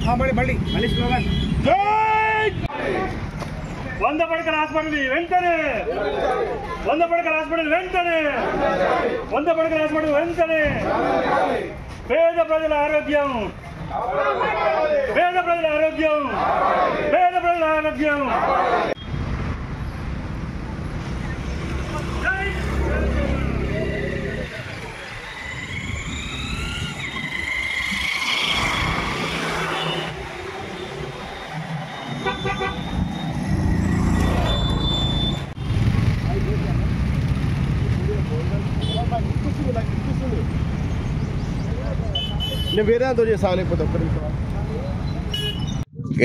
మళ్ళీ స్లోగన్ వంద పడకల హాస్పిటల్ వెంటనే, వంద పడకల హాస్పిటల్ వెంటనే, వంద పడకల హాస్పిటల్ వెంటనే. పేద ప్రజల ఆరోగ్యం, పేద ప్రజల ఆరోగ్యం, పేద ప్రజల ఆరోగ్యం.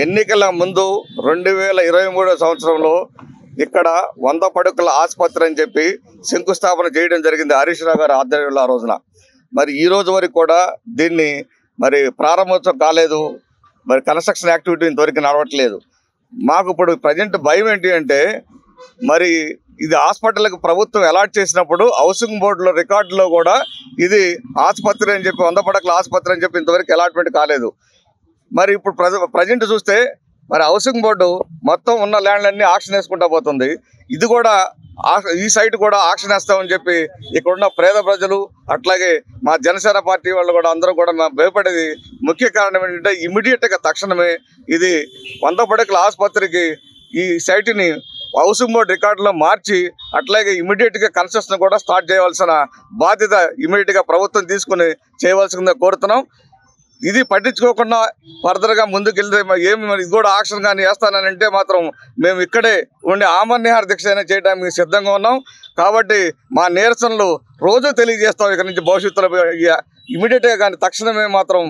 ఎన్నికల ముందు 2023 సంవత్సరంలో ఇక్కడ 100 పడకల ఆసుపత్రి అని చెప్పి శంకుస్థాపన చేయడం జరిగింది హరీష్ రావు గారి ఆధ్వర్యంలో ఆ రోజున. మరి ఈ రోజు వరకు కూడా దీన్ని మరి ప్రారంభోత్సవం కాలేదు, మరి కన్స్ట్రక్షన్ యాక్టివిటీ ఇంతవరకు నడవట్లేదు. మాకు ఇప్పుడు ప్రజెంట్ భయం ఏంటి అంటే, మరి ఇది హాస్పిటల్కి ప్రభుత్వం అలాట్ చేసినప్పుడు హౌసింగ్ బోర్డులో రికార్డులో కూడా ఇది ఆసుపత్రి అని చెప్పి 100 పడకల ఆసుపత్రి అని చెప్పి ఇంతవరకు అలాట్మెంట్ కాలేదు. మరి ఇప్పుడు ప్రజెంట్ చూస్తే మరి హౌసింగ్ బోర్డు మొత్తం ఉన్న ల్యాండ్లన్నీ ఆక్షన్ వేసుకుంటా పోతుంది. ఇది కూడా ఈ సైట్ కూడా ఆక్షన్ వేస్తామని చెప్పి ఇక్కడున్న పేద ప్రజలు అట్లాగే మా జనసేన పార్టీ వాళ్ళు కూడా అందరూ కూడా భయపడేది ముఖ్య కారణం ఏంటంటే, ఇమీడియట్గా తక్షణమే ఇది 100 పడకల ఆసుపత్రికి ఈ సైట్ని హౌసింగ్ బోర్డు రికార్డులో మార్చి అట్లాగే ఇమీడియట్గా కన్స్ట్రక్షన్ కూడా స్టార్ట్ చేయవలసిన బాధ్యత ఇమీడియట్గా ప్రభుత్వం తీసుకుని చేయవలసిందిగా కోరుతున్నాం. ఇది పట్టించుకోకుండా ఫర్దర్గా ముందుకెళ్తే ఏమి మరి ఇది కూడా ఆక్షన్ కానీ వేస్తానని అంటే మాత్రం మేము ఇక్కడే ఉండి ఆమరణ దీక్ష అయినా చేయడానికి సిద్ధంగా ఉన్నాం. కాబట్టి మా నిరసనలు రోజు తెలియజేస్తాం. ఇక్కడ నుంచి భవిష్యత్తులో ఇమీడియట్గా కానీ తక్షణమే మాత్రం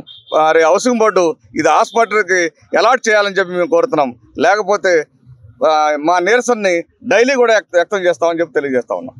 హౌసింగ్ బోర్డు ఇది హాస్పిటల్కి అలాట్ చేయాలని చెప్పి మేము కోరుతున్నాం. లేకపోతే మా నిరసనని డైలీ కూడా వ్యక్తం చేస్తామని చెప్పి తెలియజేస్తా ఉన్నాం.